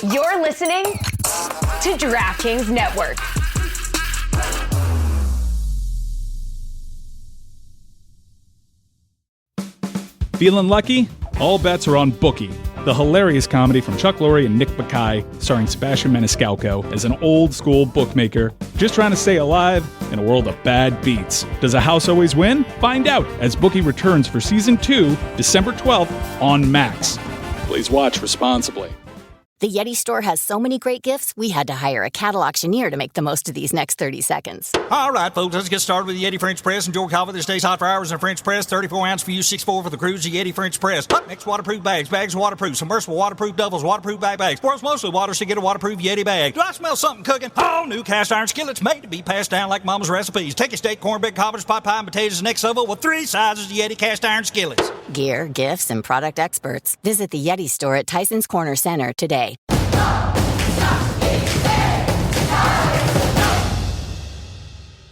You're listening to DraftKings Network. Feeling lucky? All bets are on Bookie, the hilarious comedy from Chuck Lorre and Nick Bakay, starring Sebastian Maniscalco as an old-school bookmaker just trying to stay alive in a world of bad beats. Does a house always win? Find out as Bookie returns for Season 2, December 12th on Max. Please watch responsibly. The Yeti store has so many great gifts, we had to hire a cattle auctioneer to make the most of these next 30 seconds. All right, folks, let's get started with the Yeti French Press. Enjoy coffee that stays hot for hours in a French press. 34 ounce for you, 6'4" for the cruise. The Yeti French Press. Next, waterproof bags. Bags waterproof. Submersible waterproof doubles. Waterproof bags. World's mostly water, so get a waterproof Yeti bag. Do I smell something cooking? Oh, new cast iron skillets made to be passed down like mama's recipes. Take your steak, cornbread, cobbers, pot pie, and potatoes next oval with 3 sizes of Yeti cast iron skillets. Gear, gifts, and product experts. Visit the Yeti store at Tyson's Corner Center today.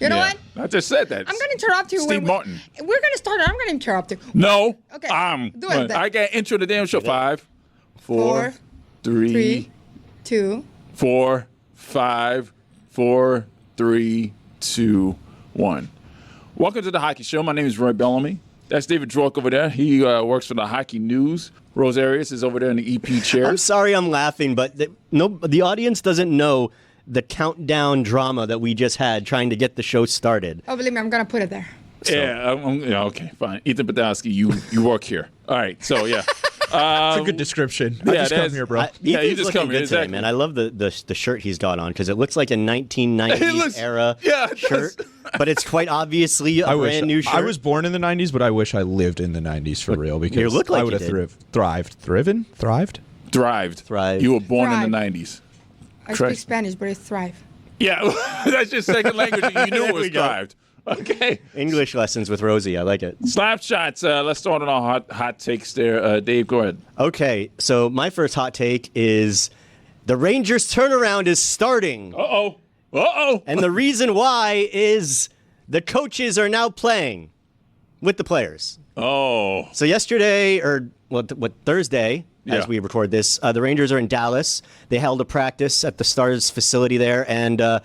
You know what? I just said that. I'm going to interrupt you. Steve Martin. We're going to start. I'm going to interrupt you. No. Okay. Do it. I got intro the damn show. 5, 4, 3, 2, 4, 5, 4, 3, 2, 1. Welcome to the Hockey Show. My name is Roy Bellamy. That's David Drork over there. He works for the Hockey News. Rose Arias is over there in the EP chair. I'm sorry I'm laughing, but the audience doesn't know the countdown drama that we just had trying to get the show started. Oh, believe me, I'm going to put it there. So. Yeah, okay, fine. Ethan Podolsky, you work here. All right, so yeah. It's a good description. I just come here, bro. You just come here. Exactly. Today, man. I love the shirt he's got on because it looks like a 1990s era shirt, but it's quite obviously a brand new shirt. I was born in the 90s, but I wish I lived in the 90s for real because you look like I would have thrived. Thrived. You were born in the 90s. I speak Spanish, but it's thrive. Yeah, that's your second language. You knew it was thrived. Okay. English lessons with Rosie. I like it. Slap shots. Let's start on our hot takes there. Dave, go ahead. Okay, so my first hot take is the Rangers turnaround is starting. Uh-oh. And the reason why is the coaches are now playing with the players. Oh. So yesterday, Thursday, as we record this, the Rangers are in Dallas. They held a practice at the Stars facility there, and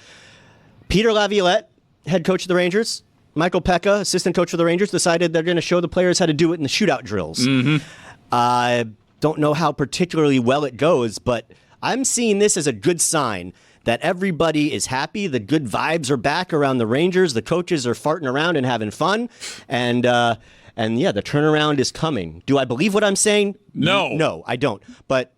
Peter Laviolette, head coach of the Rangers, Michael Pekka, assistant coach of the Rangers, decided they're going to show the players how to do it in the shootout drills. Mm-hmm. I don't know how particularly well it goes, but I'm seeing this as a good sign that everybody is happy. The good vibes are back around the Rangers. The coaches are farting around and having fun. And the turnaround is coming. Do I believe what I'm saying? No. No, I don't. But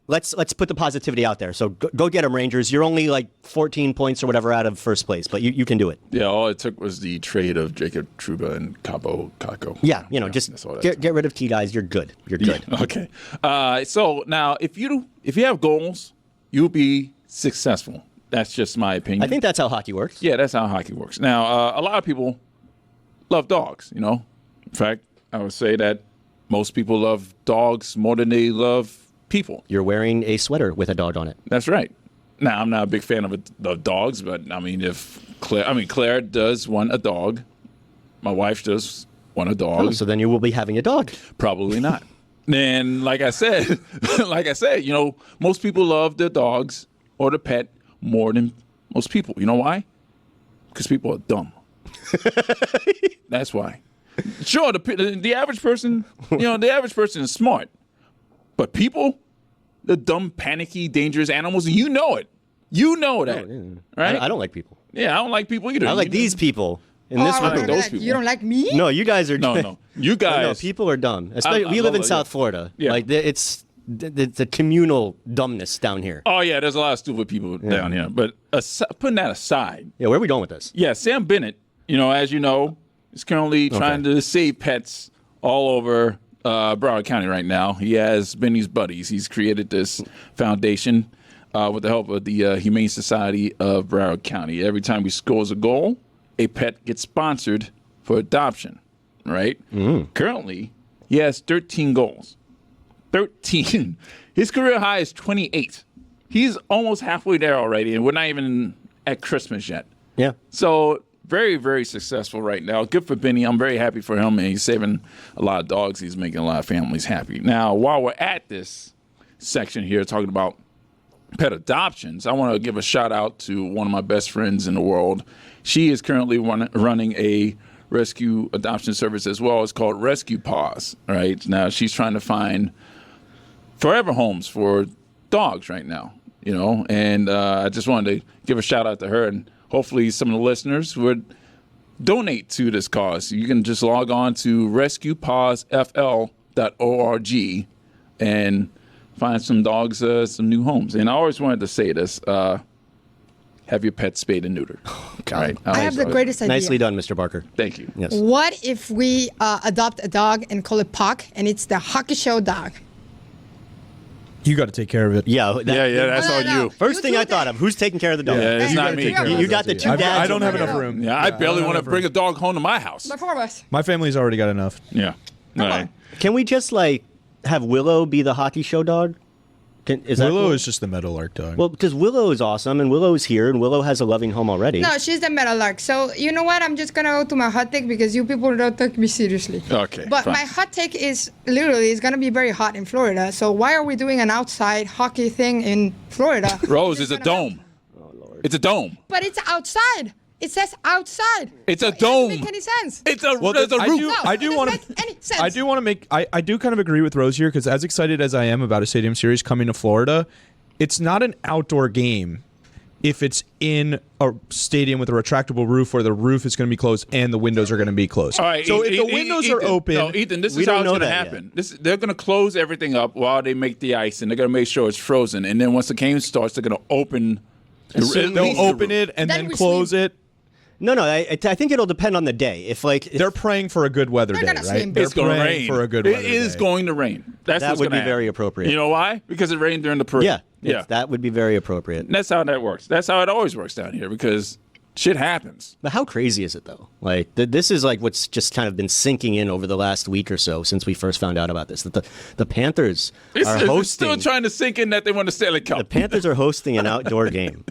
let's put the positivity out there. So go get them, Rangers. You're only like 14 points or whatever out of first place, but you can do it. Yeah, all it took was the trade of Jacob Trouba and Cabo Caco. Yeah, just get rid of key guys. You're good. You're good. Yeah, okay. So now, if you have goals, you'll be successful. That's just my opinion. I think that's how hockey works. Yeah, that's how hockey works. Now, a lot of people love dogs, In fact, I would say that most people love dogs more than they love people. You're wearing a sweater with a dog on it. That's right. Now, I'm not a big fan of dogs, but I mean, Claire does want a dog. My wife does want a dog. Oh, so then you will be having a dog. Probably not. And like I said, most people love their dogs or the pet more than most people. You know why? Because people are dumb. That's why. Sure, the average person, the average person is smart. But people, the dumb, panicky, dangerous animals, you know it. You know that, right? I don't like people. Yeah, I don't like people either. I like these people. In this room, those people. You don't like me? No, you guys are. No, you guys. No, people are dumb. Especially we live in South Florida. Yeah. Like it's a communal dumbness down here. Oh yeah, there's a lot of stupid people down here. But putting that aside. Yeah, where are we going with this? Yeah, Sam Bennett. As you know, is currently trying to save pets all over Broward County right now. He has Benny's buddies. He's created this foundation with the help of the Humane Society of Broward County. Every time he scores a goal, a pet gets sponsored for adoption, right? Currently, he has 13 goals. 13. His career high is 28. He's almost halfway there already, and we're not even at Christmas yet. Yeah. So very, very successful right now. Good for Benny. I'm very happy for him, and he's saving a lot of dogs. He's making a lot of families happy. Now, while we're at this section here talking about pet adoptions, I want to give a shout out to one of my best friends in the world. She is currently running a rescue adoption service as well. It's called Rescue Paws. Right now, she's trying to find forever homes for dogs right now. And I just wanted to give a shout out to her, and hopefully some of the listeners would donate to this cause. You can just log on to rescuepawsfl.org and find some dogs some new homes. And I always wanted to say this: have your pet spayed and neutered. God. I have the greatest idea. Nicely done, Mr. Barker. Thank you. Yes. What if we adopt a dog and call it Puck, and it's the hockey show dog? You got to take care of it. Yeah, That's all you. First thing I thought of, who's taking care of the dog? Yeah, it's not me. You got the two dads. I don't have over enough there. room. Yeah, I barely want to bring a dog home to my house. The four of us. My family's already got enough. Yeah. All right. Can we just have Willow be the hockey show dog? Is that Willow cool? is just the Meadowlark dog. Well, because Willow is awesome, and Willow is here, and Willow has a loving home already. No, she's the Meadowlark. So you know what? I'm just gonna go to my hot take because you people don't take me seriously. Okay. But fine. my hot take is literally it's gonna be very hot in Florida. So why are we doing an outside hockey thing in Florida? Rose is a dome. Oh, Lord. It's a dome. But it's outside. It says outside. It's So a it doesn't dome. make any sense. It's a Well, there's a I roof. do- No, I it do doesn't wanna- make any sense. I do want to make. I do kind of agree with Rose here because as excited as I am about a stadium series coming to Florida, it's not an outdoor game if it's in a stadium with a retractable roof where the roof is going to be closed and the windows are going to be closed. All right, so if the windows are open, no, Ethan, this We is how don't it's know going to that happen. They're going to close everything up while they make the ice, and they're going to make sure it's frozen. And then once the game starts, they're going to open. they'll open it and Then then we close sleep. it. No, I think it'll depend on the day. If They're praying for a good weather They're day, gonna right? sleep. They're It's going to praying rain. for a good weather It is day. going to rain. That's That what's would gonna be happen. very appropriate. You know why? Because it rained during the parade. yeah, that would be very appropriate. And that's how that works. That's how it always works down here because shit happens. But how crazy is it though? This is what's just kind of been sinking in over the last week or so since we first found out about this. That the Panthers are It's hosting. still trying to sink in that they want to Stanley Cup. The Panthers are hosting an outdoor game.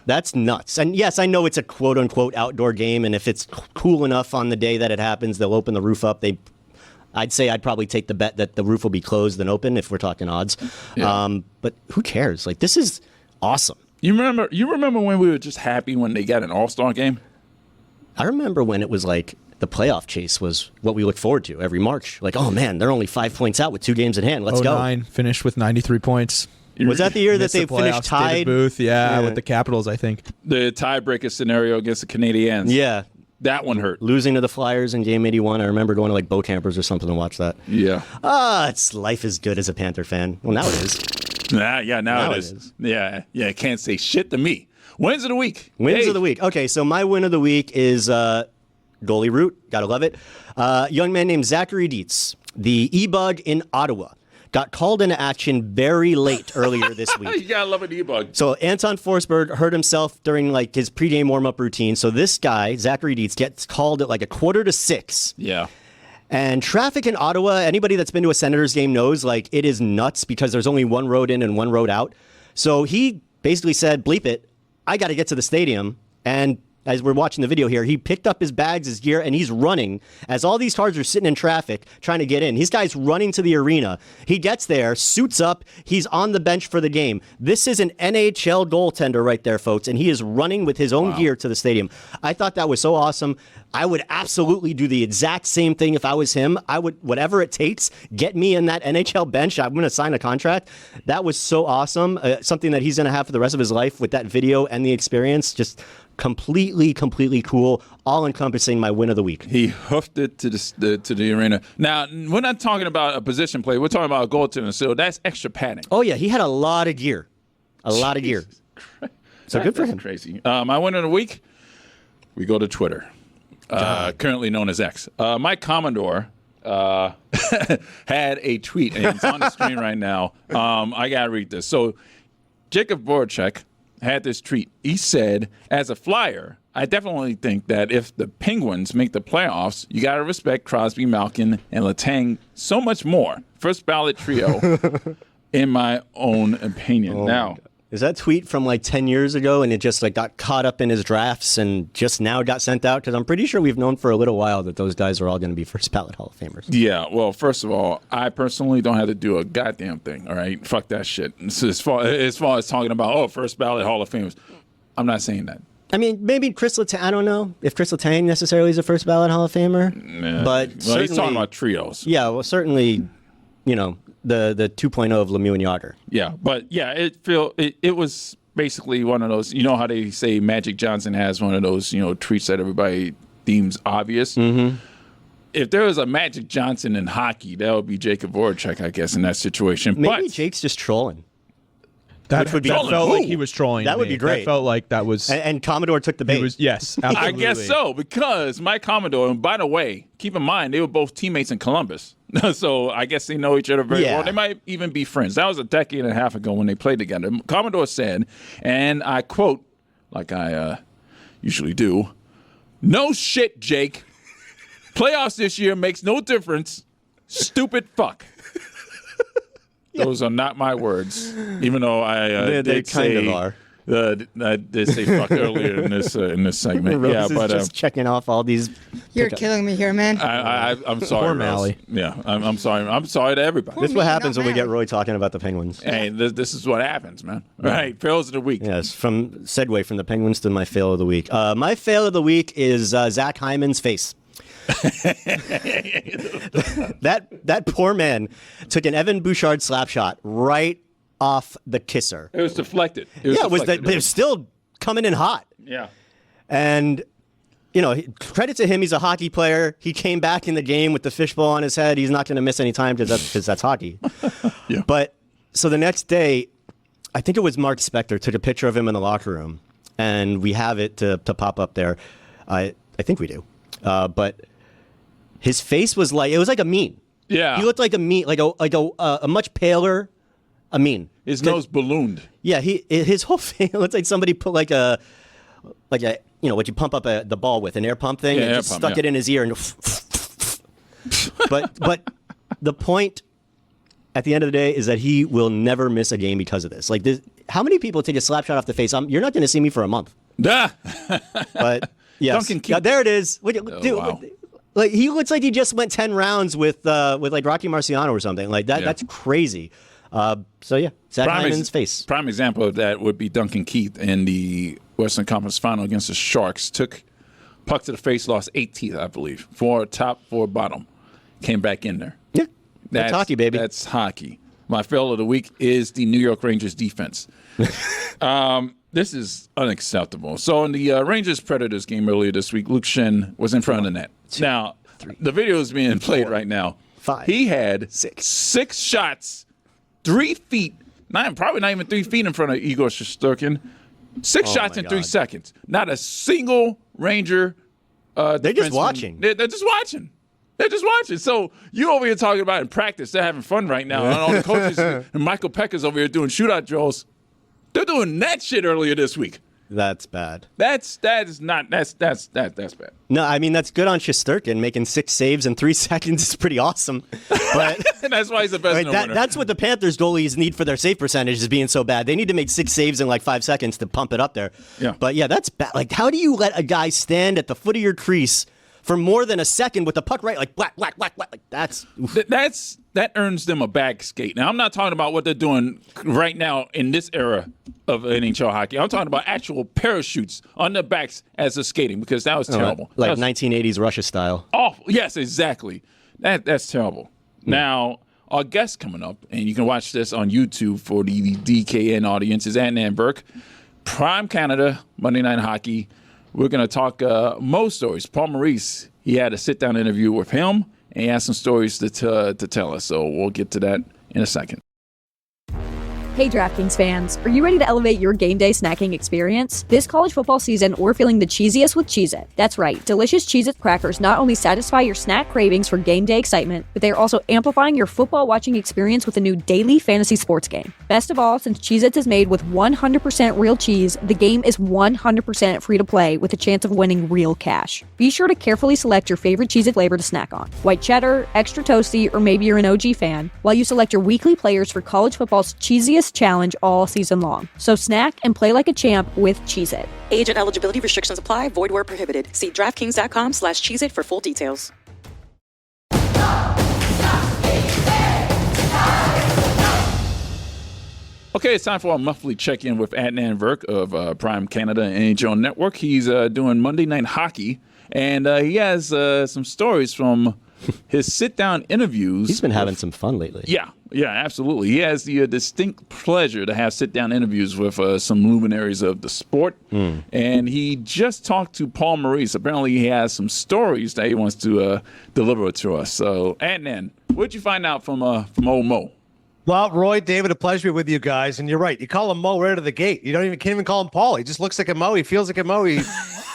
That's nuts. And yes, I know it's a quote unquote outdoor game, and if it's cool enough on the day that it happens, they'll open the roof up. I'd say I'd probably take the bet that the roof will be closed than open if we're talking odds. Yeah. But who cares? This is awesome. You remember when we were just happy when they got an All-Star game? I remember when it was the playoff chase was what we look forward to every March. Oh man, they're only 5 points out with 2 games in hand. Let's go. 09 finished with 93 points. Was that the year that Missed they the finished playoffs, tied? David Booth, yeah, with the Capitals, I think. The tiebreaker scenario against the Canadiens. Yeah. That one hurt. Losing to the Flyers in Game 81. I remember going to boat campers or something to watch that. Yeah. Life is good as a Panther fan. Well, now it is. Now Now it it is. is. Yeah. Can't say shit to me. Wins of the week. Wins Hey. of the week. Okay, so my win of the week is goalie root. Gotta love it. Young man named Zachary Dietz, the E-Bug in Ottawa, got called into action very late earlier this You week. gotta love an E-Bug. So Anton Forsberg hurt himself during his pregame warm-up routine. So this guy, Zachary Dietz, gets called at 5:45. Yeah. And traffic in Ottawa, anybody that's been to a Senators game knows, it is nuts because there's only one road in and one road out. So he basically said, bleep it, I got to get to the stadium. And as we're watching the video here, he picked up his bags, his gear, and he's running as all these cars are sitting in traffic trying to get in. This guy's running to the arena. He gets there, suits up. He's on the bench for the game. This is an NHL goaltender right there, folks, and he is running with his own gear to the stadium. I thought that was so awesome. I would absolutely do the exact same thing if I was him. I would, whatever it takes, get me in that NHL bench. I'm going to sign a contract. That was so awesome. Something that he's going to have for the rest of his life with that video and the experience. Just completely cool, all-encompassing my win of the week. He hoofed it to the arena. Now, we're not talking about a position play. We're talking about a goaltender. So that's extra padding. Oh, yeah, he had a lot of gear. So good for him. That's crazy. My win of the week, we go to Twitter, currently known as X. Mike Commodore had a tweet, and it's on the screen right now. I got to read this. So Jacob Voracek had this tweet. He said, as a Flyer, I definitely think that if the Penguins make the playoffs, you got to respect Crosby, Malkin, and Letang so much more. First ballot trio, in my own opinion. Now, Is that tweet from like 10 years ago and it just like got caught up in his drafts and just now got sent out? Because I'm pretty sure we've known for a little while that those guys are all going to be first ballot Hall of Famers. Yeah, well, first of all, I personally don't have to do a goddamn thing, all right? Fuck that shit. So as far as talking about, first ballot Hall of Famers, I'm not saying that. I mean, maybe Chris Letang, I don't know if Chris Letang necessarily is a first ballot Hall of Famer. But he's talking about trios. Yeah, well, certainly, the 2.0 of Lemieux and Yager. Yeah, but yeah, it was basically one of those, you know how they say Magic Johnson has one of those, treats that everybody deems obvious? Mm-hmm. If there was a Magic Johnson in hockey, that would be Jacob Voracek, I guess, in that situation. Maybe Jake's just trolling. That felt like he was trolling. That would be great. That felt like that was. And Commodore took the bait. Yes, absolutely. I guess so, because Mike Commodore, and by the way, keep in mind, they were both teammates in Columbus. So I guess they know each other very well. They might even be friends. That was a decade and a half ago when they played together. Commodore said, and I quote, like I usually do, "No shit, Jake. Playoffs this year makes no difference. Stupid fuck." Those are not my words, even though I they kind of are. I did say fuck earlier in this segment. Rose is just checking off all these. You're killing me here, man. I'm sorry, Poor Mally. Yeah, I'm sorry. I'm sorry to everybody. This is what happens when we get Roy talking about the Penguins. Hey, this is what happens, man. All right, fails of the week. Yes, segue from the Penguins to my fail of the week. My fail of the week is Zach Hyman's face. that poor man took an Evan Bouchard slap shot right off the kisser. It was deflected. But it was still coming in hot. Yeah. And, credit to him, he's a hockey player. He came back in the game with the fishbowl on his head. He's not going to miss any time because that's hockey. Yeah. But so the next day, I think it was Mark Spector took a picture of him in the locker room, and we have it to pop up there. I think we do. But his face was like, it was like a mean. Yeah. He looked like a mean, like a much paler Amin. His nose ballooned. Yeah, his whole face looks like somebody put like a what you pump up the ball with, an air pump thing, and just stuck it in his ear and. but the point at the end of the day is that he will never miss a game because of this. Like this, how many people take a slap shot off the face? You're not going to see me for a month. But yes, there it is. Wow. Like he looks like he just went 10 rounds with like Rocky Marciano or something like that. Yeah. That's crazy. Zach Hyman's face. Prime example of that would be Duncan Keith in the Western Conference Final against the Sharks. Took puck to the face, lost 8 teeth, I believe. 4 top, 4 bottom. Came back in there. Yeah, that's hockey, baby. That's hockey. My fail of the week is the New York Rangers defense. This is unacceptable. So in the Rangers-Predators game earlier this week, Luke Shen was in front of the net. Now, the video is being played right now. 5. He had 6 shots, 3 feet, probably not even 3 feet in front of Igor Shesterkin. 6 shots in 3 seconds. Not a single Ranger. They're just watching. They're just watching. They're just watching. So you over here talking about in practice, they're having fun right now. And all the coaches and Michael Pekka's over here doing shootout drills. They're doing that shit earlier this week. That's bad. That's bad. No, I mean that's good on Shesterkin. Making 6 saves in 3 seconds is pretty awesome. But that's why he's the best. That's what the Panthers goalies need for their save percentage is being so bad. They need to make 6 saves in like 5 seconds to pump it up there. Yeah. But yeah, that's bad. Like, how do you let a guy stand at the foot of your crease for more than a second with the puck right, like whack. Like that earns them a back skate. Now I'm not talking about what they're doing right now in this era of NHL hockey. I'm talking about actual parachutes on their backs as they're skating because that was terrible. Like 1980s Russia style. Awful. Yes, exactly. That's terrible. Now our guest coming up, and you can watch this on YouTube for the DKN audience, is Adnan Virk, Prime Canada Monday Night Hockey. We're going to talk most stories. Paul Maurice, he had a sit-down interview with him, and he has some stories to tell us. So we'll get to that in a second. Hey DraftKings fans, are you ready to elevate your game day snacking experience? This college football season, we're feeling the cheesiest with Cheez-It. That's right, delicious Cheez-It crackers not only satisfy your snack cravings for game day excitement, but they're also amplifying your football watching experience with a new daily fantasy sports game. Best of all, since Cheez-Its is made with 100% real cheese, the game is 100% free to play with a chance of winning real cash. Be sure to carefully select your favorite Cheez-It flavor to snack on. White cheddar, extra toasty, or maybe you're an OG fan, while you select your weekly players for college football's cheesiest easiest challenge all season long. So snack and play like a champ with Cheez-It. Age and eligibility restrictions apply. Void where prohibited. See DraftKings.com/Cheez-It for full details. Okay, it's time for our monthly check-in with Adnan Virk of Prime Canada and NHL Network. He's doing Monday Night Hockey, and he has some stories from his sit-down interviews. He's been having some fun lately. Yeah, absolutely. He has the distinct pleasure to have sit-down interviews with some luminaries of the sport, and he just talked to Paul Maurice. Apparently, he has some stories that he wants to deliver to us. So, Adnan, what did you find out from old Mo? Well, Roy, David, a pleasure to be with you guys. And you're right. You call him Mo right out of the gate. You can't even call him Paul. He just looks like a Mo. He feels like a Mo. He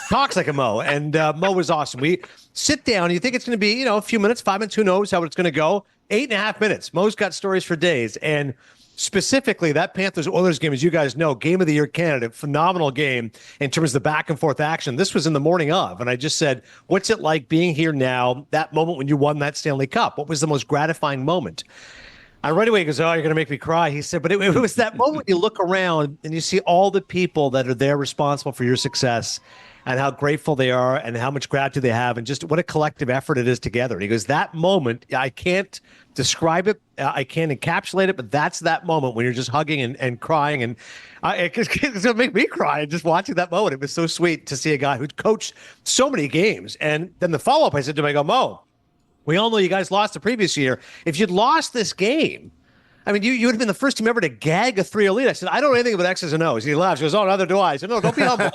talks like a Mo. And Mo was awesome. We sit down. You think it's going to be, a few minutes, 5 minutes. Who knows how it's going to go? 8.5 minutes. Mo's got stories for days. And specifically, that Panthers Oilers game, as you guys know, game of the year candidate, phenomenal game in terms of the back and forth action. This was in the morning of. And I just said, what's it like being here now, that moment when you won that Stanley Cup? What was the most gratifying moment? And right away he goes, oh, you're going to make me cry. He said, but it was that moment you look around and you see all the people that are there responsible for your success and how grateful they are and how much gratitude they have and just what a collective effort it is together. And he goes, that moment, I can't describe it. I can't encapsulate it, but that's that moment when you're just hugging and crying. And it's going to make me cry just watching that moment. It was so sweet to see a guy who'd coached so many games. And then the follow-up, I said to him, I go, Mo, we all know you guys lost the previous year. If you'd lost this game, I mean, you would have been the first team ever to gag a 3-0 lead. I said, I don't know anything about X's and O's. He laughs. He goes, oh, neither do I. I said, no, don't be humble.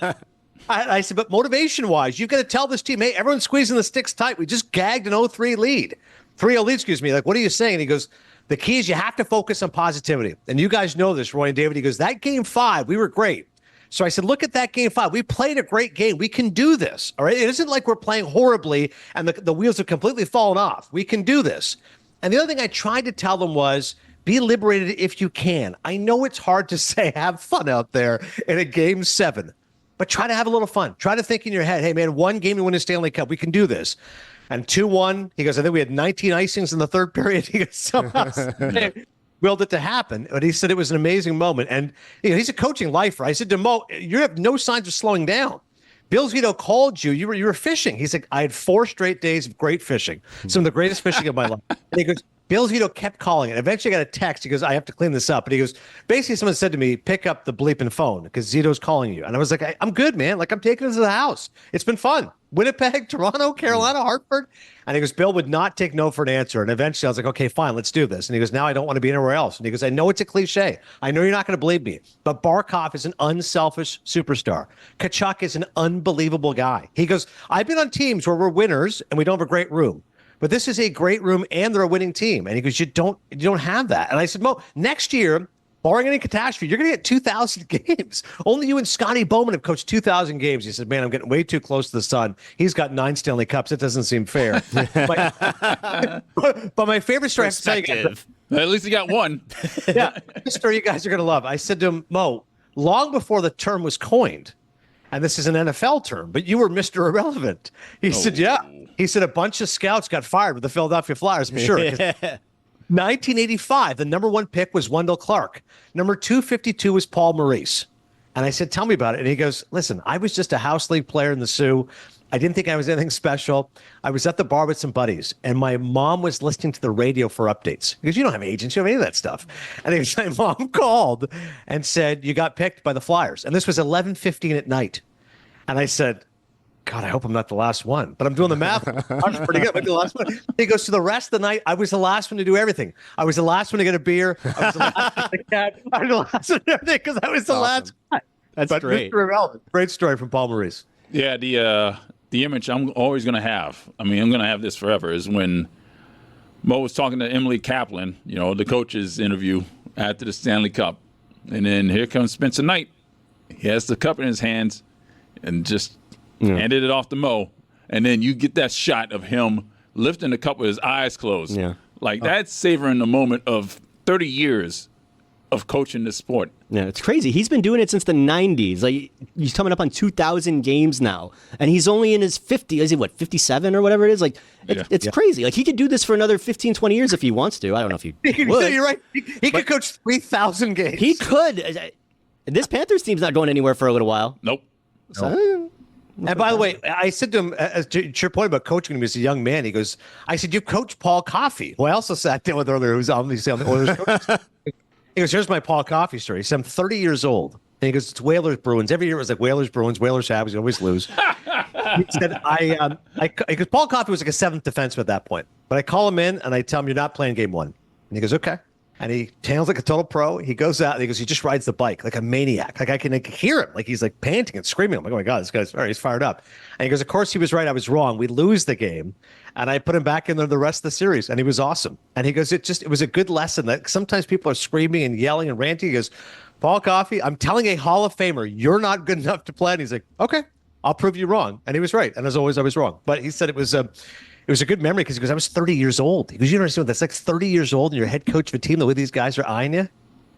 I said, but motivation-wise, you've got to tell this team, hey, everyone's squeezing the sticks tight. We just gagged an 0-3 lead. 3-0 lead, excuse me. Like, what are you saying? And he goes, the key is you have to focus on positivity. And you guys know this, Roy and David. He goes, that game 5, we were great. So I said, look at that game 5. We played a great game. We can do this. All right. It isn't like we're playing horribly and the wheels have completely fallen off. We can do this. And the other thing I tried to tell them was be liberated if you can. I know it's hard to say have fun out there in a game 7, but try to have a little fun. Try to think in your head, hey, man, one game to win a Stanley Cup. We can do this. And 2-1, he goes, I think we had 19 icings in the third period. He goes, somehow willed it to happen, but he said it was an amazing moment. And he's a coaching lifer. I said to Mo, you have no signs of slowing down. Bill Zito called you. You were fishing. He's like, I had 4 straight days of great fishing, some of the greatest fishing of my life. And he goes, Bill Zito kept calling it. Eventually, I got a text. He goes, I have to clean this up. And he goes, basically, someone said to me, pick up the bleeping phone because Zito's calling you. And I was like, I'm good, man. Like, I'm taking this to the house. It's been fun. Winnipeg, Toronto, Carolina, Hartford. And he goes, Bill would not take no for an answer. And eventually I was like, okay, fine, let's do this. And he goes, now I don't want to be anywhere else. And he goes, I know it's a cliche. I know you're not going to believe me, but Barkov is an unselfish superstar. Tkachuk is an unbelievable guy. He goes, I've been on teams where we're winners and we don't have a great room. But this is a great room and they're a winning team. And he goes, you don't have that. And I said, Mo, next year, barring any catastrophe, you're going to get 2,000 games. Only you and Scotty Bowman have coached 2,000 games. He said, man, I'm getting way too close to the sun. He's got 9 Stanley Cups. It doesn't seem fair. But my favorite story, I have to tell you guys, at least he got one. Yeah, this story you guys are going to love. I said to him, Mo, long before the term was coined, and this is an NFL term, but you were Mr. Irrelevant. He said, yeah. He said a bunch of scouts got fired with the Philadelphia Flyers, I'm sure. 1985, the number 1 pick was Wendell Clark. Number 252 was Paul Maurice. And I said, tell me about it. And he goes, listen, I was just a house league player in the Sioux. I didn't think I was anything special. I was at the bar with some buddies, and my mom was listening to the radio for updates. Because you don't have agents, you don't have any of that stuff. And my mom called and said, you got picked by the Flyers. And this was 11:15 at night. And I said, God, I hope I'm not the last one. But I'm doing the math. I'm pretty good. I'm the last one. He goes, so the rest of the night, I was the last one to do everything. I was the last one to get a beer. I was the last one to cab. I was the last one to everything because I was the last one. That's great. Mr. Irrelevant. Great story from Paul Maurice. Yeah, the image I'm always going to have, I'm going to have this forever, is when Mo was talking to Emily Kaplan, the coach's interview after the Stanley Cup. And then here comes Spencer Knight. He has the cup in his hands and just handed it off to Mo, and then you get that shot of him lifting the cup with his eyes closed. Yeah. Like that's savoring the moment of 30 years of coaching this sport. Yeah, it's crazy. He's been doing it since the 90s. Like, he's coming up on 2,000 games now, and he's only in his 50s. Is he, 57 or whatever it is? Like, it's crazy. Like, he could do this for another 15, 20 years if he wants to. I don't know if he would. You're right. He could coach 3,000 games. He could. This Panthers team's not going anywhere for a little while. Nope. So, and by the way, I said to him, to your point about coaching him as a young man, he goes, I said, you coach Paul Coffey, who I also sat down with earlier, who's obviously on the Oilers coach. He goes, here's my Paul Coffey story. He said, I'm 30 years old. And he goes, it's Whalers Bruins. Every year it was like Whalers Bruins, Whalers Habs. We always lose. He said, because Paul Coffey was like a seventh defenseman at that point. But I call him in and I tell him, you're not playing game one. And he goes, okay. And he handles like a total pro. He goes out and he goes, he just rides the bike like a maniac. Like I can hear him. Like he's like panting and screaming. I'm like, oh my God, this guy's all right, he's fired up. And he goes, of course he was right. I was wrong. We lose the game. And I put him back in there the rest of the series. And he was awesome. And he goes, it was a good lesson that sometimes people are screaming and yelling and ranting. He goes, Paul Coffey, I'm telling a Hall of Famer, you're not good enough to play. And he's like, okay, I'll prove you wrong. And he was right. And as always, I was wrong. But he said it was a good memory because he goes, I was 30 years old. He goes, you don't understand, that's like 30 years old and you're head coach of a team, the way these guys are eyeing you.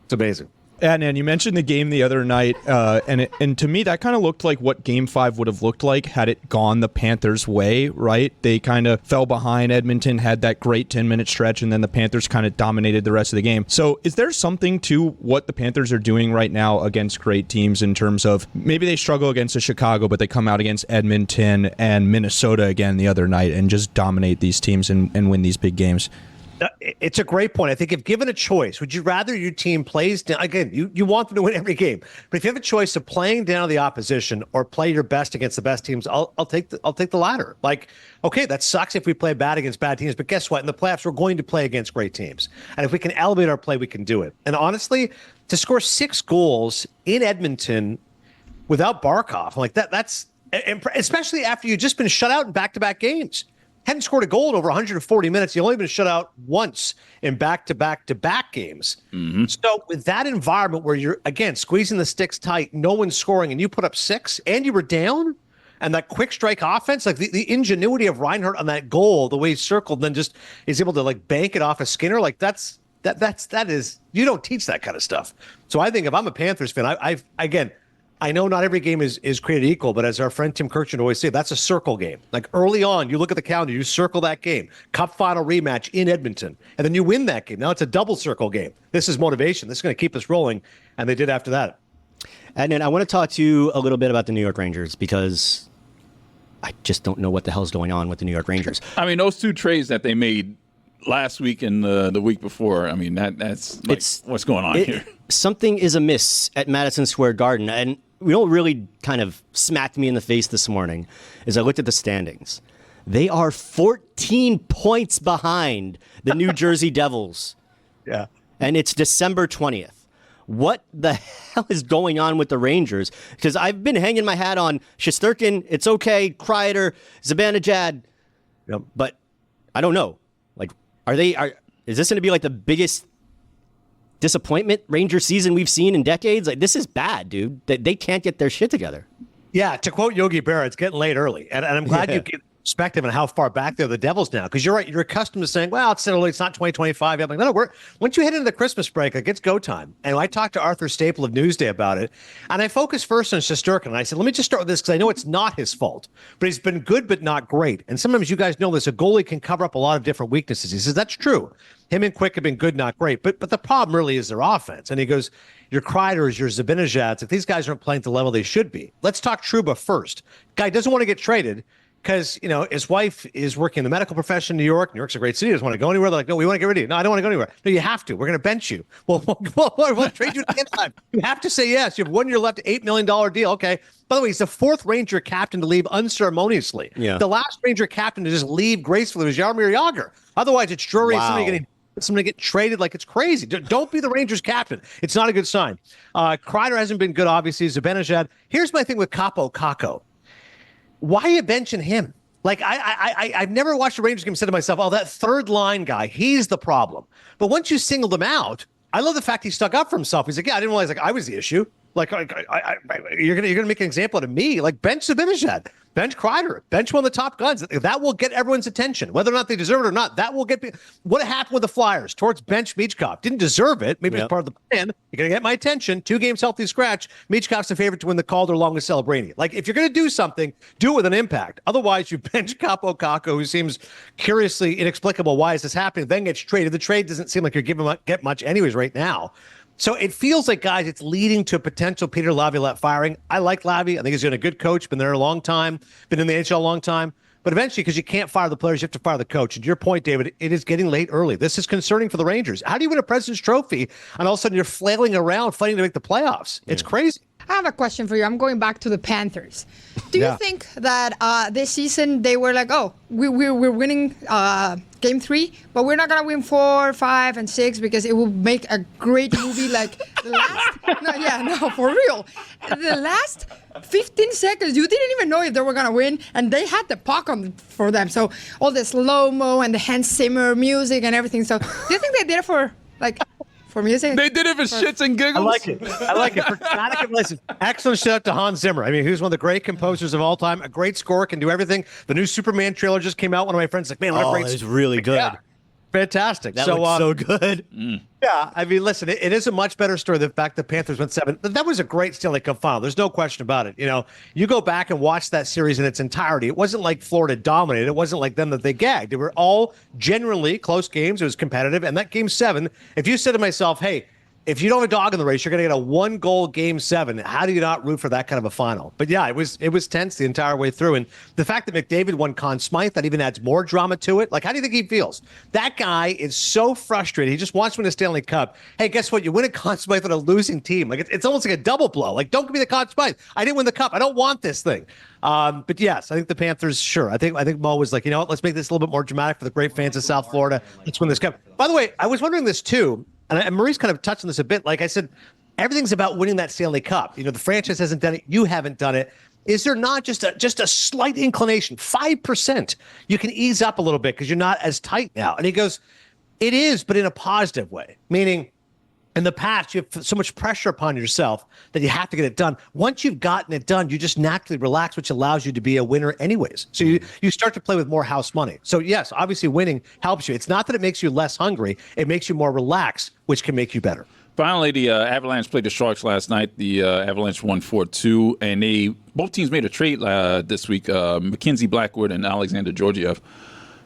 It's amazing. And you mentioned the game the other night, and to me that kind of looked like what Game 5 would have looked like had it gone the Panthers' way, right? They kind of fell behind. Edmonton had that great 10-minute stretch, and then the Panthers kind of dominated the rest of the game. So is there something to what the Panthers are doing right now against great teams in terms of maybe they struggle against a Chicago, but they come out against Edmonton and Minnesota again the other night and just dominate these teams and win these big games? It's a great point. I think if given a choice, would you rather your team plays down? Again, you want them to win every game, but if you have a choice of playing down the opposition or play your best against the best teams, I'll take the latter. Like, okay, that sucks if we play bad against bad teams, but guess what? In the playoffs, we're going to play against great teams, and if we can elevate our play, we can do it. And honestly, to score 6 goals in Edmonton without Barkov, like that's especially after you've just been shut out in back-to-back games. Hadn't scored a goal in over 140 minutes. You've only been shut out once in back-to-back games. Mm-hmm. So with that environment where you're, again, squeezing the sticks tight, no one's scoring, and you put up 6, and you were down, and that quick strike offense, like the ingenuity of Reinhart on that goal, the way he circled, and then just is able to like bank it off of Skinner, like that is, you don't teach that kind of stuff. So I think if I'm a Panthers fan, I know not every game is created equal, but as our friend Tim Kirchin always say, that's a circle game. Like early on, you look at the calendar, you circle that game. Cup final rematch in Edmonton, and then you win that game. Now it's a double circle game. This is motivation. This is going to keep us rolling, and they did after that. And then I want to talk to you a little bit about the New York Rangers because I just don't know what the hell's going on with the New York Rangers. I mean, those 2 trades that they made last week and the week before, I mean, that's like, what's going on here? Something is amiss at Madison Square Garden, and you know what really kind of smacked me in the face this morning is I looked at the standings. They are 14 points behind the New Jersey Devils. Yeah. And it's December 20th. What the hell is going on with the Rangers? Because I've been hanging my hat on Shesterkin, it's okay, Kreider, Zibanejad. Yep. But I don't know. Like, is this going to be like the biggest disappointment Ranger season we've seen in decades? Like, this is bad, dude. They can't get their shit together. Yeah, to quote Yogi Berra, it's getting late early. And I'm glad you get perspective on how far back they're the Devils now. Because you're right, you're accustomed to saying, well, it's not 2025. I'm like, no, once you head into the Christmas break, like, it's go time. And I talked to Arthur Staple of Newsday about it. And I focused first on Shesterkin. And I said, let me just start with this because I know it's not his fault. But he's been good but not great. And sometimes you guys know this, a goalie can cover up a lot of different weaknesses. He says, that's true. Him and Quick have been good, not great. But the problem really is their offense. And he goes, your Kreiders, your Zibanejads, if these guys aren't playing to the level they should be. Let's talk Trouba first. Guy doesn't want to get traded because, you know, his wife is working in the medical profession in New York. New York's a great city. He doesn't want to go anywhere. They're like, no, we want to get rid of you. No, I don't want to go anywhere. No, you have to. We're going to bench you. Well, we'll trade you again time. You have to say yes. You have 1 year left, $8 million deal. Okay. By the way, he's the 4th Ranger captain to leave unceremoniously. Yeah. The last Ranger captain to just leave gracefully was Jaromir Jagr. Otherwise, it's Drury. Wow. Somebody get traded like it's crazy. Don't be the Rangers captain. It's not a good sign. Kreider hasn't been good, obviously. Zibanejad. Here's my thing with Kako. Why are you benching him? Like, I've never watched a Rangers game and said to myself, oh, that third line guy, he's the problem. But once you singled him out, I love the fact he stuck up for himself. He's like, yeah, I didn't realize like I was the issue. Like, you're gonna make an example out of me. Like, bench Zibanejad. Bench Kreider. Bench one of the top guns. That will get everyone's attention. Whether or not they deserve it or not, that will get... What happened with the Flyers towards bench Michkov? Didn't deserve it. Maybe it's part of the plan. You're going to get my attention. 2 games healthy scratch. Michkov's the favorite to win the Calder along with Celebrini. Like, if you're going to do something, do it with an impact. Otherwise, you bench Capo Caco, who seems curiously inexplicable. Why is this happening? Then gets traded. The trade doesn't seem like you're giving get much anyways right now. So it feels like, guys, it's leading to a potential Peter Laviolette firing. I like Lavi. I think he's been a good coach, been there a long time, been in the NHL a long time. But eventually, because you can't fire the players, you have to fire the coach. And to your point, David, it is getting late early. This is concerning for the Rangers. How do you win a President's Trophy and all of a sudden you're flailing around fighting to make the playoffs? It's crazy. I have a question for you. I'm going back to the Panthers. Do you think that this season they were like, oh, we're winning Game 3, but we're not going to win 4, 5, and 6 because it will make a great movie like the last... for real. The last 15 seconds, you didn't even know if they were going to win, and they had the puck for them. So all the slow-mo and the Hans Zimmer music and everything. So do you think they did it for, like... for music? They did it for shits and giggles. I like it. For dramatic, listen, excellent shout out to Hans Zimmer. I mean, who's one of the great composers of all time. A great score, can do everything. The new Superman trailer just came out. One of my friends was like, man, what a great it was really good. Yeah. Fantastic. That looks so good. Yeah, I mean, listen, it is a much better story. The fact the Panthers went 7. That was a great Stanley Cup final. There's no question about it. You know, you go back and watch that series in its entirety. It wasn't like Florida dominated. It wasn't like them that they gagged. They were all genuinely close games. It was competitive. And that Game 7, if you said to myself, hey, if you don't have a dog in the race, you're going to get a 1-goal Game 7. How do you not root for that kind of a final? But yeah, it was tense the entire way through. And the fact that McDavid won Conn Smythe, that even adds more drama to it. Like, how do you think he feels? That guy is so frustrated. He just wants to win a Stanley Cup. Hey, guess what? You win a Conn Smythe with a losing team. Like, it's almost like a double blow. Like, don't give me the Conn Smythe. I didn't win the Cup. I don't want this thing. But yes, I think the Panthers, sure. I think Mo was like, you know what? Let's make this a little bit more dramatic for the great fans of South Florida. Let's win this Cup. By the way, I was wondering this too. And Maurice kind of touched on this a bit. Like I said, everything's about winning that Stanley Cup. You know, the franchise hasn't done it. You haven't done it. Is there not just a slight inclination, 5%? You can ease up a little bit because you're not as tight now. And he goes, it is, but in a positive way. Meaning, in the past, you have so much pressure upon yourself that you have to get it done. Once you've gotten it done, you just naturally relax, which allows you to be a winner anyways. So you start to play with more house money. So yes, obviously winning helps you. It's not that it makes you less hungry. It makes you more relaxed, which can make you better. Finally, the Avalanche played the Sharks last night. The Avalanche won 4-2, and both teams made a trade this week, Mackenzie Blackwood and Alexander Georgiev.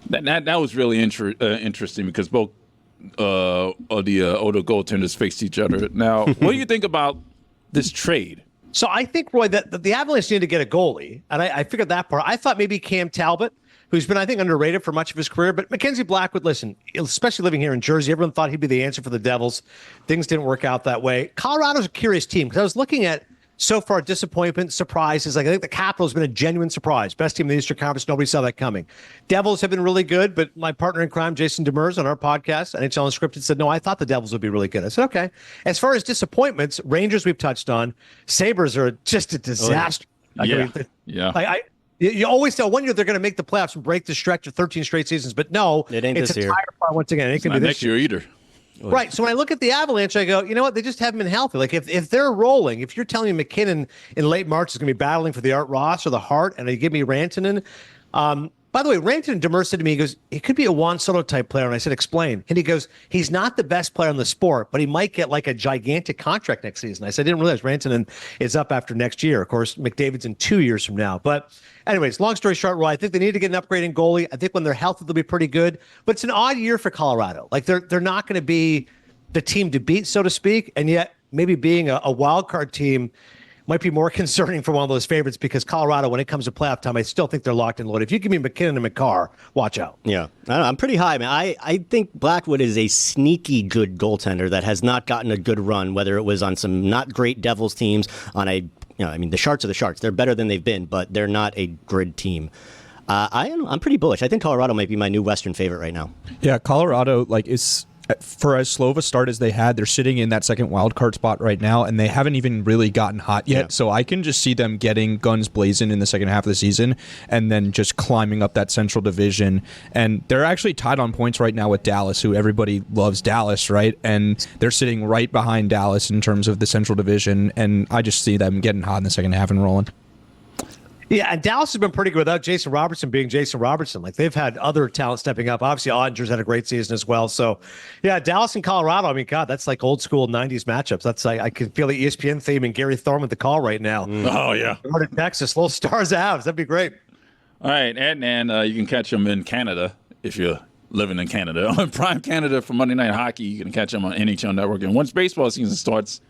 That was really interesting because both the older goaltenders faced each other. Now, what do you think about this trade? So I think, Roy, that the Avalanche need to get a goalie, and I figured that part. I thought maybe Cam Talbot, who's been, I think, underrated for much of his career. But Mackenzie Blackwood, listen, especially living here in Jersey, everyone thought he'd be the answer for the Devils. Things didn't work out that way. Colorado's a curious team because I was looking at so far disappointment, surprises. Like, I think the Capitals have been a genuine surprise. Best team in the Eastern Conference. Nobody saw that coming. Devils have been really good, but my partner in crime, Jason Demers, on our podcast, NHL Unscripted, said, no, I thought the Devils would be really good. I said, okay. As far as disappointments, Rangers we've touched on. Sabres are just a disaster. You always tell 1 year they're going to make the playoffs and break the stretch of 13 straight seasons, but no, it ain't it's this a year. tire fire once again. It can be this next year either. Right. So when I look at the Avalanche, I go, you know what? They just haven't been healthy. Like if they're rolling, if you're telling me McKinnon in late March is going to be battling for the Art Ross or the Hart, and you give me Rantanen. By the way, Rantanen, Demers said to me, he goes, he could be a Juan Soto type player. And I said, explain. And he goes, he's not the best player in the sport, but he might get like a gigantic contract next season. I said, I didn't realize Rantanen is up after next year. Of course, McDavid's in 2 years from now. But anyways, long story short, Roy, I think they need to get an upgrade in goalie. I think when they're healthy, they'll be pretty good. But it's an odd year for Colorado. Like they're not going to be the team to beat, so to speak. And yet maybe being a wild card team might be more concerning for one of those favorites because Colorado, when it comes to playoff time, I still think they're locked and loaded. If you give me McKinnon and McCarr, watch out. Yeah, I'm pretty high, man. I think Blackwood is a sneaky good goaltender that has not gotten a good run, whether it was on some not great Devils teams, the Sharks are the Sharks. They're better than they've been, but they're not a grid team. I'm pretty bullish. I think Colorado might be my new Western favorite right now. Yeah, Colorado is for as slow of a start as they had, they're sitting in that second wild card spot right now, and they haven't even really gotten hot yet. Yeah. So I can just see them getting guns blazing in the second half of the season and then just climbing up that Central Division. And they're actually tied on points right now with Dallas, who everybody loves Dallas, right? And they're sitting right behind Dallas in terms of the Central Division, and I just see them getting hot in the second half and rolling. Yeah, and Dallas has been pretty good without Jason Robertson being Jason Robertson. Like, they've had other talent stepping up. Obviously, Ottinger's had a great season as well. So, yeah, Dallas and Colorado, I mean, God, that's like old school 90s matchups. That's like, I can feel the ESPN theme and Gary Thorne with the call right now. Oh, yeah. Florida, Texas, little Stars Avs. That'd be great. All right, Adnan, you can catch him in Canada if you're living in Canada. On Prime Canada for Monday Night Hockey, you can catch him on NHL Network. And once baseball season starts,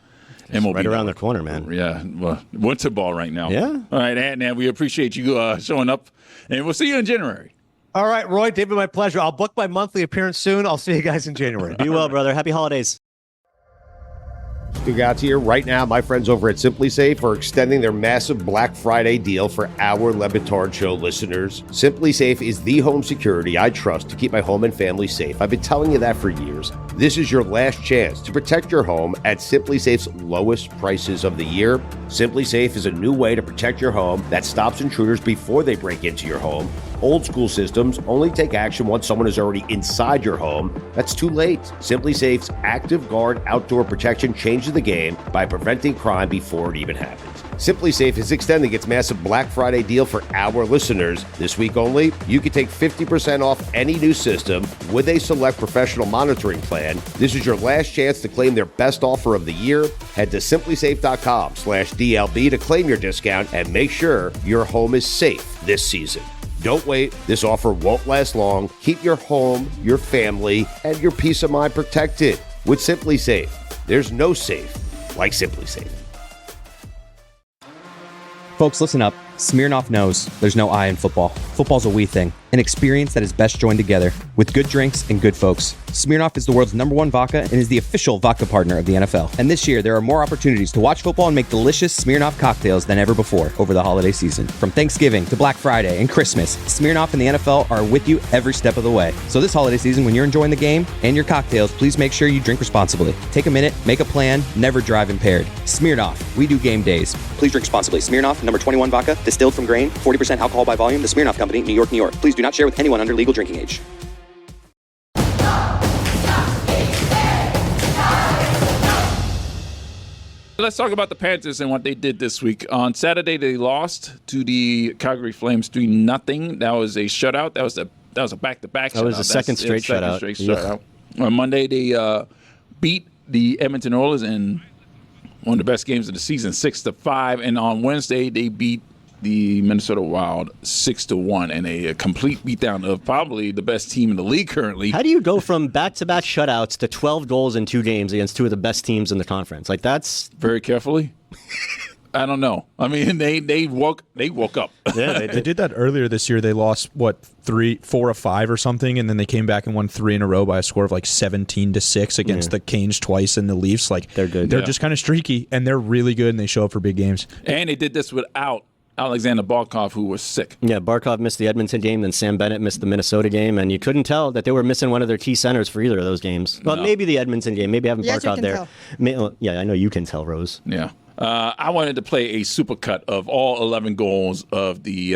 MLB right around the corner, man. Yeah, well, winter ball right now. Yeah. All right, Adnan, we appreciate you showing up, and we'll see you in January. All right, Roy, David, my pleasure. I'll book my monthly appearance soon. I'll see you guys in January. Be well, brother. Happy holidays. Stugotz here. Right now, my friends over at Simply Safe are extending their massive Black Friday deal for our Batard Show listeners. Simply Safe is the home security I trust to keep my home and family safe. I've been telling you that for years. This is your last chance to protect your home at Simply Safe's lowest prices of the year. Simply Safe is a new way to protect your home that stops intruders before they break into your home. Old school systems only take action once someone is already inside your home. That's too late. Simply Safe's Active Guard outdoor protection changes the game by preventing crime before it even happens. Simply Safe is extending its massive Black Friday deal for our listeners. This week only, you can take 50% off any new system with a select professional monitoring plan. This is your last chance to claim their best offer of the year. Head to simplysafe.com/DLB to claim your discount and make sure your home is safe this season. Don't wait. This offer won't last long. Keep your home, your family, and your peace of mind protected with Simply Safe. There's no safe like Simply Safe. Folks, listen up. Smirnoff knows there's no I in football. Football's a we thing, an experience that is best joined together with good drinks and good folks. Smirnoff is the world's #1 vodka and is the official vodka partner of the NFL. And this year, there are more opportunities to watch football and make delicious Smirnoff cocktails than ever before over the holiday season. From Thanksgiving to Black Friday and Christmas, Smirnoff and the NFL are with you every step of the way. So this holiday season, when you're enjoying the game and your cocktails, please make sure you drink responsibly. Take a minute, make a plan, never drive impaired. Smirnoff, we do game days. Please drink responsibly. Smirnoff, #21 vodka, distilled from grain, 40% alcohol by volume. The Smirnoff Company, New York, New York. Please do not share with anyone under legal drinking age. Let's talk about the Panthers and what they did this week. On Saturday, they lost to the Calgary Flames 3-0. That was a shutout. That was a back-to-back shutout. That was a second straight shutout. On Monday, they beat the Edmonton Oilers in one of the best games of the season, 6-5. And on Wednesday, they beat the Minnesota Wild 6-1 and a complete beatdown of probably the best team in the league currently. How do you go from back-to-back shutouts to 12 goals in 2 games against 2 of the best teams in the conference? Like, that's very carefully. I don't know. I mean, they woke up. Yeah, they did that earlier this year. They lost 4 of 5 or something, and then they came back and won 3 in a row by a score of like 17-6 against the Canes twice and the Leafs. Like, they're good. They're just kind of streaky, and they're really good, and they show up for big games. And they did this without Alexander Barkov, who was sick. Yeah, Barkov missed the Edmonton game, then Sam Bennett missed the Minnesota game, and you couldn't tell that they were missing one of their key centers for either of those games. Well, maybe the Edmonton game. Maybe having Barkov there. Yeah, I know you can tell, Rose. Yeah. I wanted to play a supercut of all 11 goals of the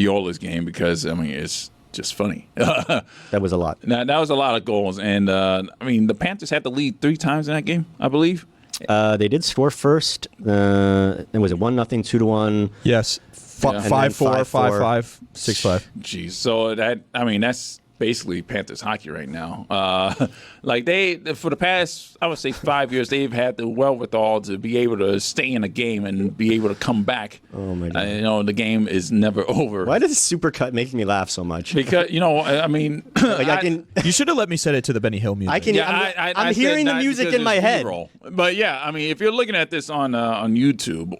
Oilers game because, I mean, it's just funny. That was a lot. That was a lot of goals. And, I mean, the Panthers had to lead 3 times in that game, I believe. They did score first. Was it 1-0, 2-1? Yes. 5-4, 5-5, 6-5. Jeez. So that's basically Panthers hockey right now. Like for the past, I would say 5 years, they've had the wherewithal to be able to stay in a game and be able to come back. Oh my God. The game is never over. Why does Supercut make me laugh so much? Because I mean, you should have let me set it to the Benny Hill music. I'm hearing the music in my head. But yeah, I mean, if you're looking at this on YouTube.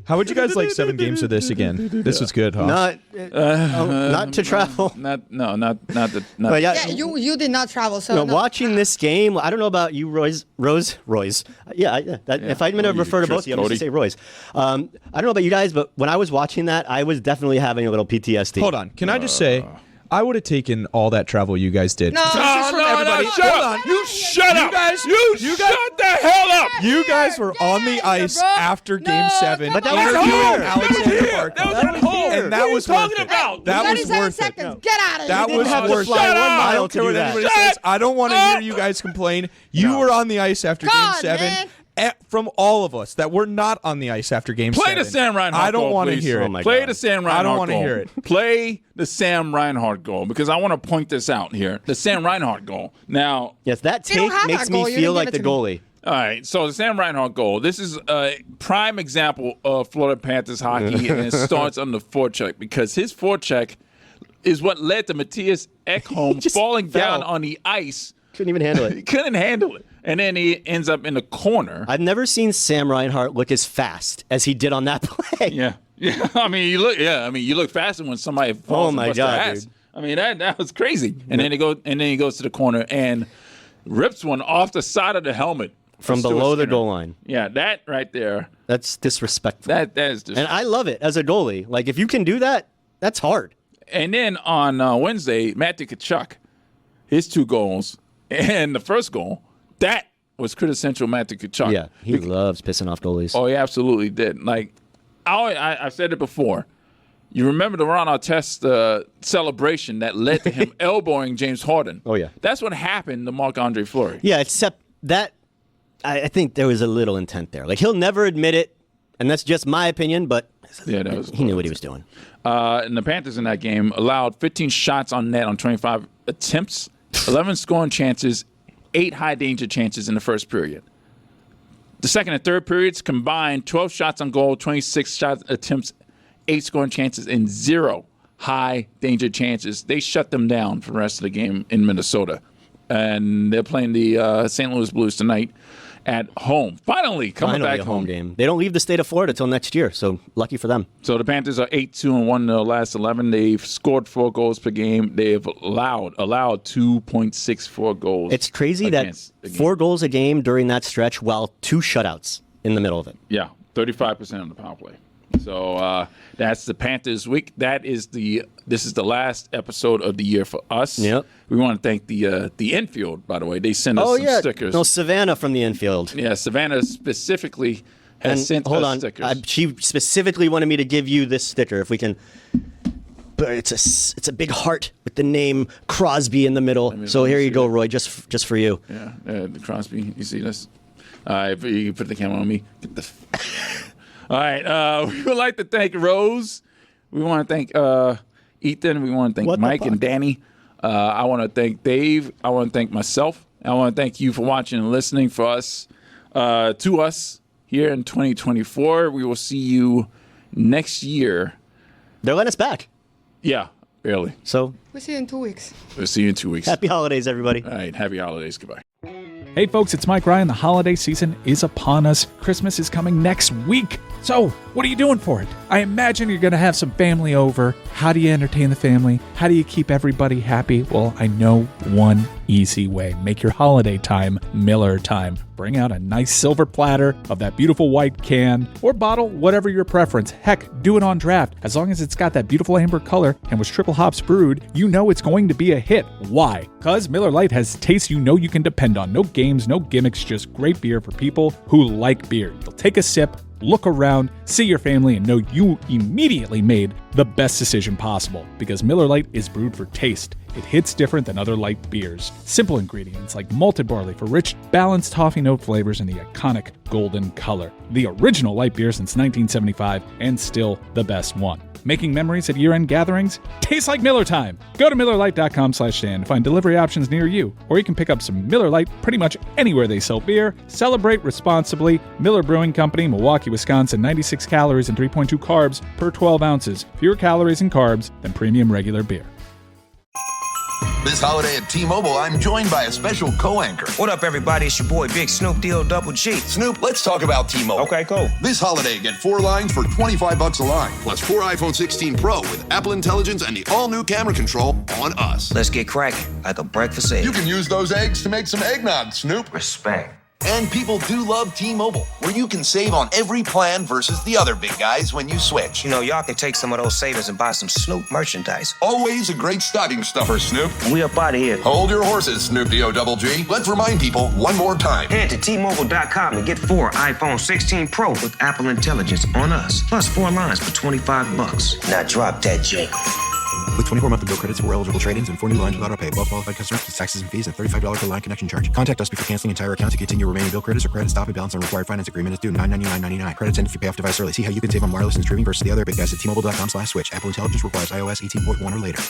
How would you guys like 7 games of this again? This was good, huh? Not to travel. Not. But you did not travel, so watching this game, I don't know about you, Royce. Yeah. If I'm going to refer to both of you, I'm going to say Royce. I don't know about you guys, but when I was watching that, I was definitally having a little PTSD. Hold on, can I just say? I would have taken all that travel you guys did. No, shut up. You shut up. You shut the hell up. You guys were on the ice after Game 7. But that was here. And that was worth it. That was worth it. Get out of here. That was worth it. I don't care what anybody says. I don't want to hear you guys complain. You were on the ice after Game 7. from all of us that were not on the ice after Game 7. Play the Sam Reinhart I don't goal, want to please. hear it. Oh my Play God. the Sam Reinhart I don't want to goal. hear it. Play the Sam Reinhart goal because I want to point this out here. The Sam Reinhart goal. Now, Yes, that You don't take have makes that me goal. You feel didn't like give the it to goalie. all right, so the Sam Reinhart goal. This is a prime example of Florida Panthers hockey, and it starts on the forecheck because his forecheck is what led to Matthias Ekholm just falling fell. down on the ice. Couldn't even handle He it. couldn't handle it, and then he ends up in the corner. I've never seen Sam Reinhart look as fast as he did on that play. Yeah. I mean, you look faster when somebody falls. Oh, my and busts their God, ass. dude. I mean, that was crazy. And then he goes to the corner and rips one off the side of the helmet From Stuart below the Skinner. goal line. Yeah, that right there. That's disrespectful. That is just. And I love it as a goalie. Like, if you can do that, that's hard. And then on Wednesday, Matt Tkachuk, his 2 goals and the first goal, that was quintessential Matt Tkachuk. Yeah, he loves pissing off goalies. Oh, he absolutely did. Like, I've said it before. You remember the Ron Artest celebration that led to him elbowing James Harden. Oh, yeah. That's what happened to Marc-Andre Fleury. Yeah, except that I think there was a little intent there. Like, he'll never admit it, and that's just my opinion, but Yeah, that was. he knew what he was doing. And the Panthers in that game allowed 15 shots on net on 25 attempts, 11 scoring chances, 8 high danger chances in the first period. The second and third periods combined 12 shots on goal, 26 shot attempts, 8 scoring chances, and 0 high danger chances. They shut them down for the rest of the game in Minnesota. And they're playing the St. Louis Blues tonight at home. Finally coming back a home game. They don't leave the state of Florida till next year, so lucky for them. So the Panthers are 8-2-1 in the last 11. They've scored 4 goals per game. They've allowed 2.64 goals. It's crazy that 4 goals a game during that stretch while 2 shutouts in the middle of it. Yeah, 35% on the power play. So that's the Panthers week. This is the last episode of the year for us. Yep. We want to thank the infield, by the way. They sent us some stickers. No, Savannah from the infield. Yeah, Savannah specifically has sent hold us on. stickers. She specifically wanted me to give you this sticker. If we can, but it's a big heart with the name Crosby in the middle. So here you go, Roy, just for you. Yeah, the Crosby. You see this? You put the camera on me. Get the. All right. We would like to thank Rose. We want to thank Ethan. We want to thank Mike and Danny. I want to thank Dave. I want to thank myself. I want to thank you for watching and listening for us, to us here in 2024. We will see you next year. They're letting us back. Yeah, barely. So We'll see you in 2 weeks. We'll see you in 2 weeks. Happy holidays, everybody. All right. Happy holidays. Goodbye. Hey folks, it's Mike Ryan. The holiday season is upon us. Christmas is coming next week. So, what are you doing for it? I imagine you're going to have some family over. How do you entertain the family? How do you keep everybody happy? Well, I know one easy way. Make your holiday time Miller time. Bring out a nice silver platter of that beautiful white can or bottle, whatever your preference. Heck, do it on draft. As long as it's got that beautiful amber color and was triple hops brewed, you know it's going to be a hit. Why? Because Miller Lite has taste you know you can depend on. No games, no gimmicks, just great beer for people who like beer. You'll take a sip, look around, see your family, and know you immediately made the best decision possible. Because Miller Lite is brewed for taste. It hits different than other light beers. Simple ingredients like malted barley for rich, balanced toffee note flavors in the iconic golden color. The original light beer since 1975 and still the best one. Making memories at year-end gatherings? Tastes like Miller time! Go to MillerLite.com/stand to find delivery options near you, or you can pick up some Miller Lite pretty much anywhere they sell beer. Celebrate responsibly. Miller Brewing Company, Milwaukee, Wisconsin. 96 calories and 3.2 carbs per 12 ounces. Fewer calories and carbs than premium regular beer. This holiday at T-Mobile, I'm joined by a special co-anchor. What up, everybody? It's your boy, Big Snoop D-O-double-G. Snoop, let's talk about T-Mobile. Okay, cool. This holiday, get 4 lines for $25 a line, plus 4 iPhone 16 Pro with Apple Intelligence and the all-new camera control on us. Let's get cracking, like a breakfast egg. You can use those eggs to make some eggnog, Snoop. Respect. And people do love T-Mobile, where you can save on every plan versus the other big guys when you switch. You know, y'all can take some of those savings and buy some Snoop merchandise. Always a great stocking stuffer, Snoop. We up out of here. Hold your horses, Snoop D-O-double-G. Let's remind people one more time. Head to T-Mobile.com and get 4 iPhone 16 Pro with Apple Intelligence on us, plus 4 lines for $25. Now drop that jingle. With 24 monthly bill credits for eligible trade-ins and 4 new lines without auto pay. Well qualified customers plus taxes and fees and $35 per line connection charge. Contact us before canceling entire account to continue remaining bill credits or credit stop and balance on required finance agreement is due $999.99. Credits end if you pay off device early. See how you can save on wireless and streaming versus the other big guys at T-Mobile.com/switch. Apple Intelligence requires iOS 18.1 or later.